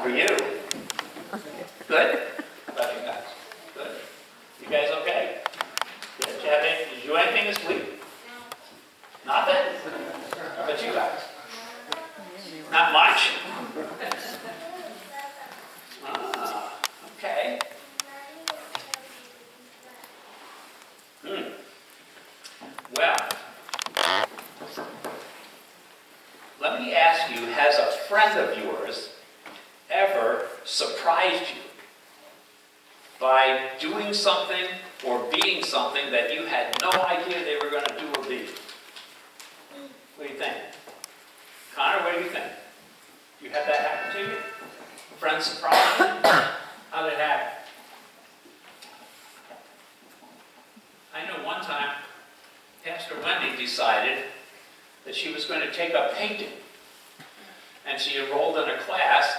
for you? Good? Love you guys. Good. You guys okay? Did you do anything this week? Nothing? How about you guys? Not much? Okay. Well, let me ask you, has a friend of yours ever surprised you by doing something or being something that you had no idea they were going to do or be? What do you think? Connor, what do you think? You had that happen to you? Friend surprise you? How did it happen? I know one time Pastor Wendy decided that she was going to take up painting. And she enrolled in a class,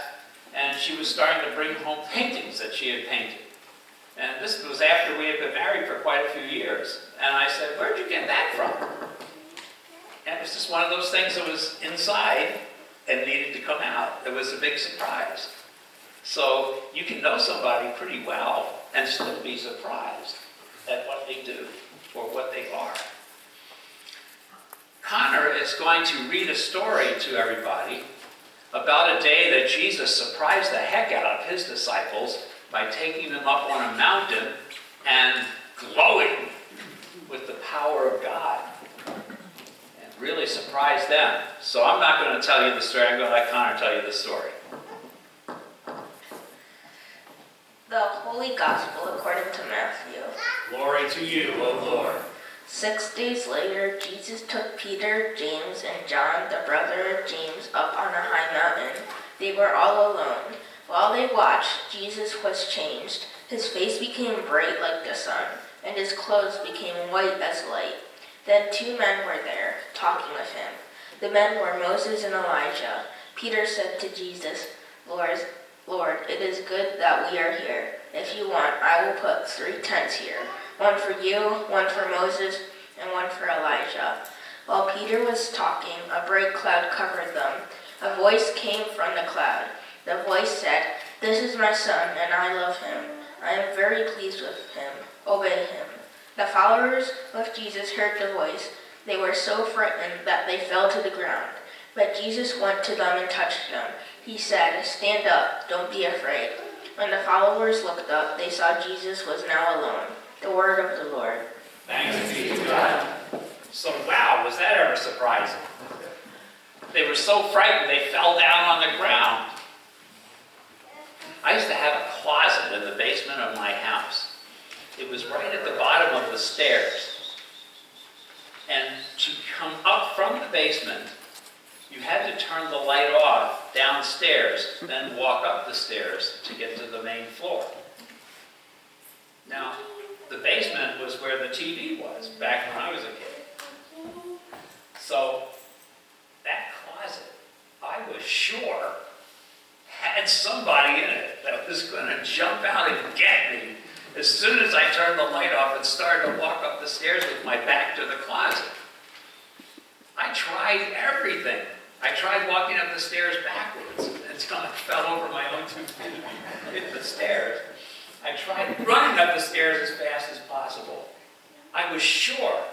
and she was starting to bring home paintings that she had painted. And this was after we had been married for quite a few years. And I said, "Where'd you get that from?" And it was just one of those things that was inside and needed to come out. It was a big surprise. So you can know somebody pretty well and still be surprised at what they do or what they are. Connor is going to read a story to everybody about a day that Jesus surprised the heck out of his disciples by taking them up on a mountain and glowing with the power of God. And really surprised them. So I'm not going to tell you the story. I'm going to let Connor tell you the story. The Holy Gospel according to Matthew. Glory to you, O Lord. 6 days later, Jesus took Peter, James, and John, the brother of James, up on a high mountain. They were all alone. While they watched, Jesus was changed. His face became bright like the sun, and his clothes became white as light. Then 2 men were there, talking with him. The men were Moses and Elijah. Peter said to Jesus, Lord, it is good that we are here. If you want, I will put 3 tents here. One for you, one for Moses, and one for Elijah. While Peter was talking, a bright cloud covered them. A voice came from the cloud. The voice said, "This is my son, and I love him. I am very pleased with him. Obey him." The followers of Jesus heard the voice. They were so frightened that they fell to the ground. But Jesus went to them and touched them. He said, "Stand up, don't be afraid." When the followers looked up, they saw Jesus was now alone. The word of the Lord. Thanks be to God. So, wow, was that ever surprising? They were so frightened they fell down on the ground. I used to have a closet in the basement of my house. It was right at the bottom of the stairs. And to come up from the basement, you had to turn the light off downstairs, then walk up the stairs to get to the main floor. Now, the basement was where the TV was back when I was a kid. So that closet, I was sure, had somebody in it that was going to jump out and get me as soon as I turned the light off and started to walk up the stairs with my back to the closet. I tried everything. I tried walking up the stairs backwards until I fell over my own 2 feet and hit the stairs. I tried running up the stairs as fast as possible. I was sure,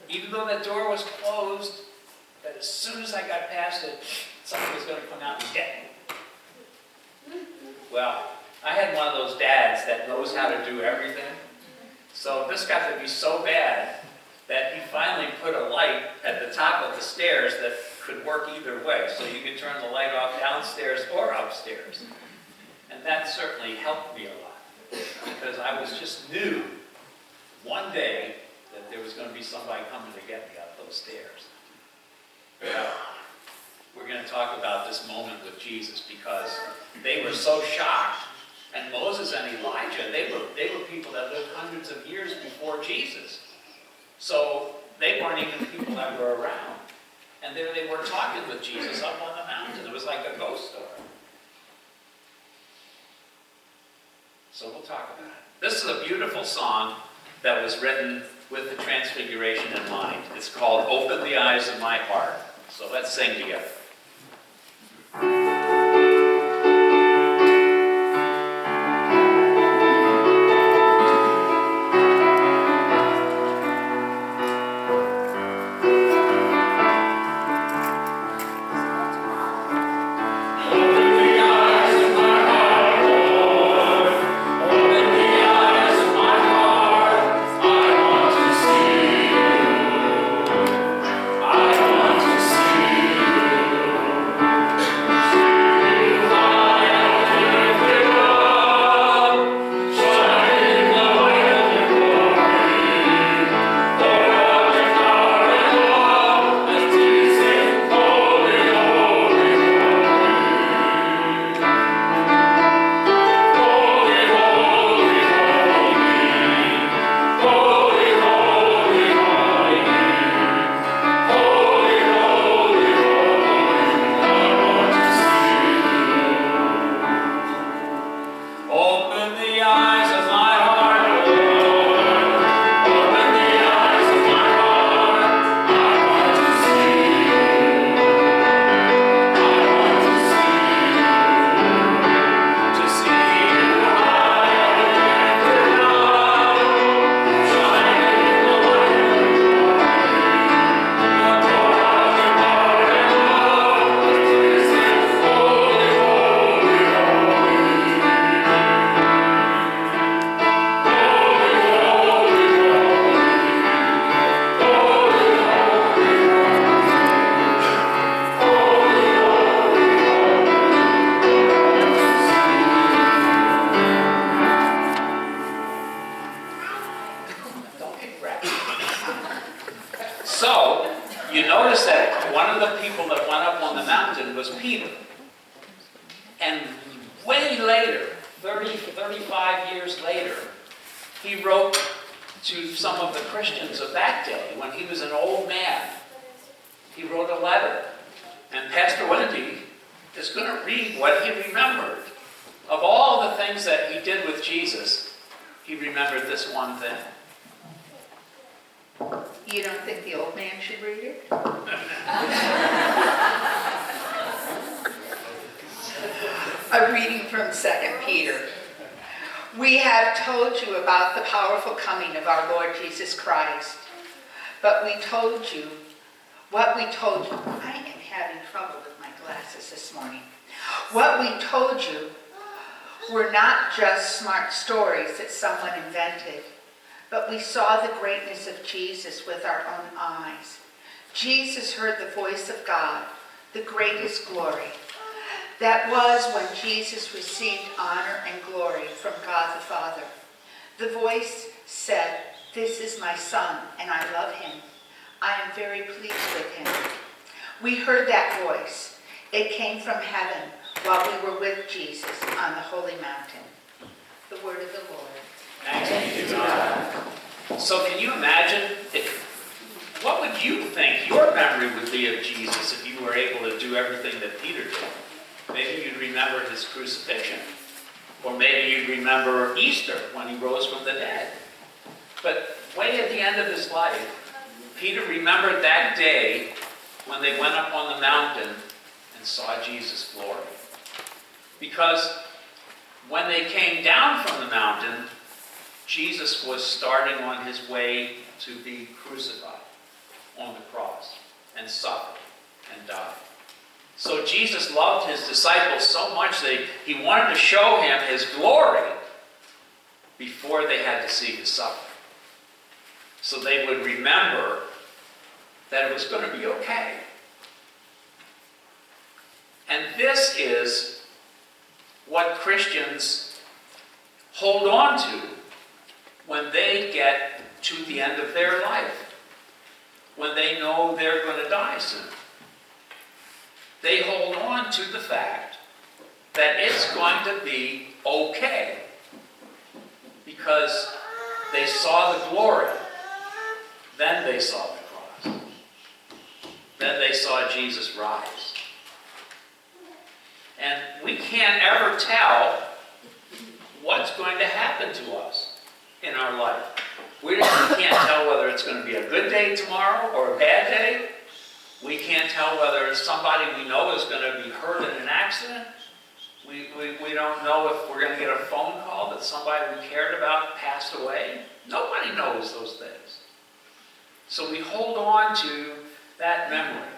even though the door was closed, that as soon as I got past it, somebody was going to come out and get me. Well, I had one of those dads that knows how to do everything. So this got to be so bad that he finally put a light at the top of the stairs that could work either way. So you could turn the light off downstairs or upstairs. And that certainly helped me a lot. Because I was just knew one day that there was going to be somebody coming to get me up those stairs. Well, we're going to talk about this moment with Jesus because they were so shocked. And Moses and Elijah, they were people that lived hundreds of years before Jesus. So they weren't even people that were around. And there they were talking with Jesus up on the mountain. It was like a ghost story. So we'll talk about it. This is a beautiful song that was written with the Transfiguration in mind. It's called "Open the Eyes of My Heart." So let's sing together. And way later, 30, 35 years later, he wrote to some of the Christians of that day, when he was an old man. He wrote a letter. And Pastor Wendy is going to read what he remembered. Of all the things that he did with Jesus, he remembered this one thing. You don't think the old man should read it? A reading from 2 Peter. We have told you about the powerful coming of our Lord Jesus Christ. But I am having trouble with my glasses this morning. What we told you were not just smart stories that someone invented, but we saw the greatness of Jesus with our own eyes. Jesus heard the voice of God, the greatest glory. That was when Jesus received honor and glory from God the Father. The voice said, "This is my Son, and I love him. I am very pleased with him." We heard that voice. It came from heaven while we were with Jesus on the holy mountain. The word of the Lord. Thanks be to God. So can you imagine, what would you think your memory would be of Jesus if you were able to do everything that Peter did? Maybe you'd remember his crucifixion. Or maybe you'd remember Easter when he rose from the dead. But way at the end of his life, Peter remembered that day when they went up on the mountain and saw Jesus' glory. Because when they came down from the mountain, Jesus was starting on his way to be crucified on the cross and suffer and die. So Jesus loved his disciples so much that he wanted to show him his glory before they had to see his suffering. So they would remember that it was going to be okay. And this is what Christians hold on to when they get to the end of their life, when they know they're going to die soon. They hold on to the fact that it's going to be okay because they saw the glory, then they saw the cross, then they saw Jesus rise. And we can't ever tell what's going to happen to us in our life. We can't tell whether it's going to be a good day tomorrow or a bad day. We can't tell whether somebody we know is going to be hurt in an accident. We don't know if we're going to get a phone call that somebody we cared about passed away. Nobody knows those things. So we hold on to that memory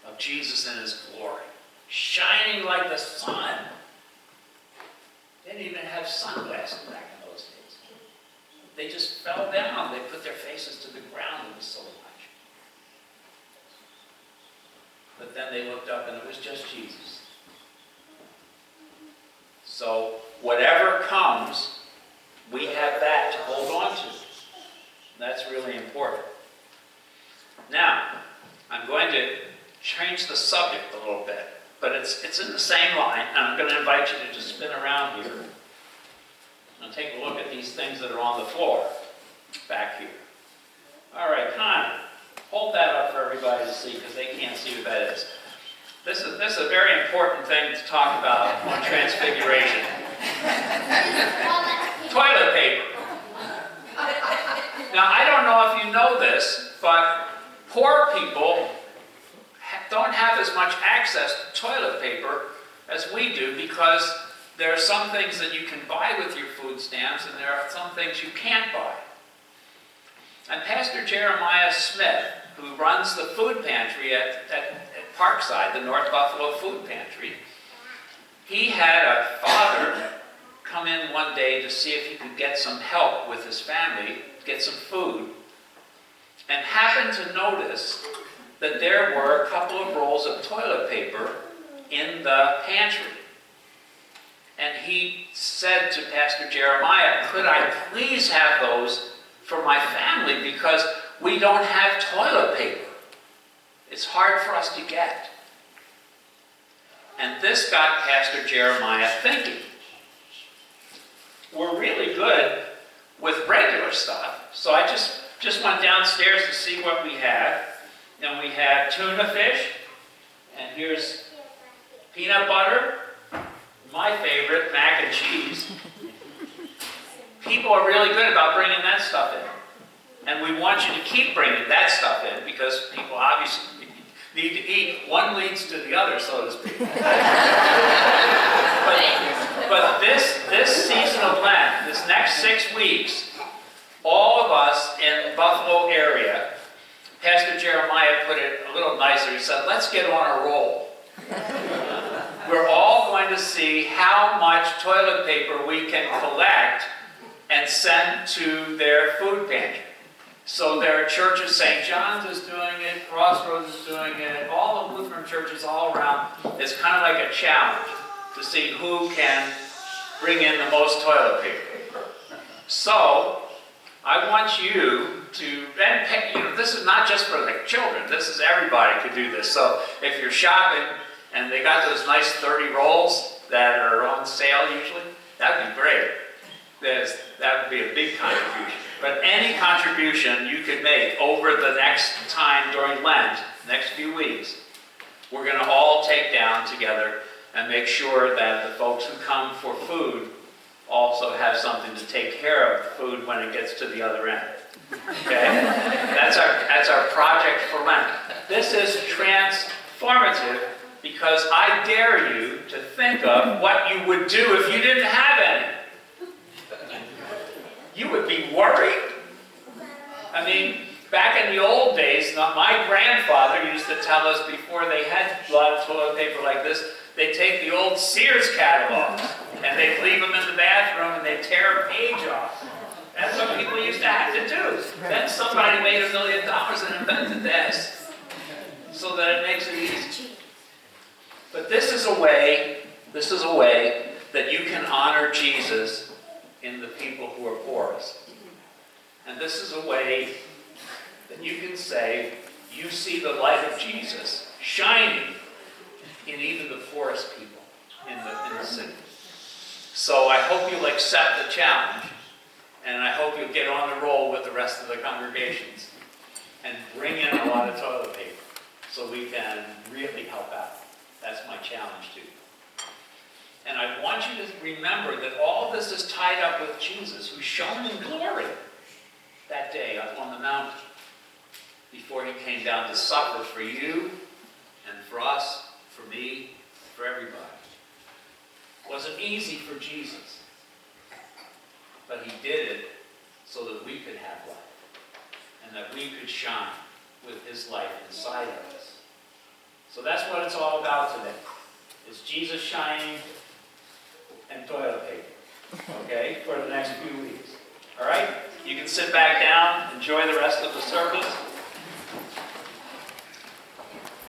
of Jesus in his glory, shining like the sun. They didn't even have sunglasses back in those days. They just fell down. They put their faces to the ground. It was so much. But then they looked up and it was just Jesus. So whatever comes, we have that to hold on to. That's really important. Now, I'm going to change the subject a little bit, but it's in the same line, and I'm going to invite you to just spin around here and take a look at these things that are on the floor back here. All right, Connor, hold that up for everybody to see because they can't see what that is. This is a very important thing to talk about on Transfiguration. Toilet paper. Now, I don't know if you know this, but poor people don't have as much access to toilet paper as we do because there are some things that you can buy with your food stamps and there are some things you can't buy. And Pastor Jeremiah Smith, who runs the food pantry at Parkside, the North Buffalo Food Pantry, he had a father come in one day to see if he could get some help with his family, get some food, and happened to notice that there were a couple of rolls of toilet paper in the pantry. And he said to Pastor Jeremiah, "Could I please have those for my family because we don't have toilet paper. It's hard for us to get." And this got Pastor Jeremiah thinking. We're really good with regular stuff. So I just went downstairs to see what we had. And we had tuna fish. And here's peanut butter. My favorite, mac and cheese. People are really good about bringing that stuff in. And we want you to keep bringing that stuff in because people obviously need to eat. One leads to the other, so to speak. but this season of Lent, this next 6 weeks, all of us in the Buffalo area, Pastor Jeremiah put it a little nicer. He said, let's get on a roll. We're all going to see how much toilet paper we can collect and send to their food pantry. So there are churches, St. John's is doing it, Crossroads is doing it, all the Lutheran churches all around. It's kind of like a challenge to see who can bring in the most toilet paper. So I want you to, and this is not just for the children, this is everybody could do this. So if you're shopping and they got those nice 30 rolls that are on sale usually, that'd be great. That would be a big contribution. But any contribution you could make over the next time during Lent, next few weeks, we're going to all take down together and make sure that the folks who come for food also have something to take care of the food when it gets to the other end. Okay? That's our project for Lent. This is transformative because I dare you to think of what you would do if you didn't have any. You would be worried. I mean, back in the old days, my grandfather used to tell us before they had a lot of toilet paper like this, they'd take the old Sears catalogs and they'd leave them in the bathroom and they'd tear a page off. That's what people used to have to do. Then somebody made $1 million and invented this so that it makes it easy. But this is a way that you can honor Jesus in the people who are poorest. And this is a way that you can say, you see the light of Jesus shining in even the poorest people in the city. So I hope you'll accept the challenge, and I hope you'll get on the roll with the rest of the congregations and bring in a lot of toilet paper so we can really help out. That's my challenge to you. And I want you to remember that all of this is tied up with Jesus, who shone in glory that day up on the mountain before he came down to suffer for you and for us, for me, for everybody. It wasn't easy for Jesus, but he did it so that we could have life and that we could shine with his life inside of us. So that's what it's all about today. It's Jesus shining and toilet paper, okay, for the next few weeks. All right? You can sit back down, enjoy the rest of the service.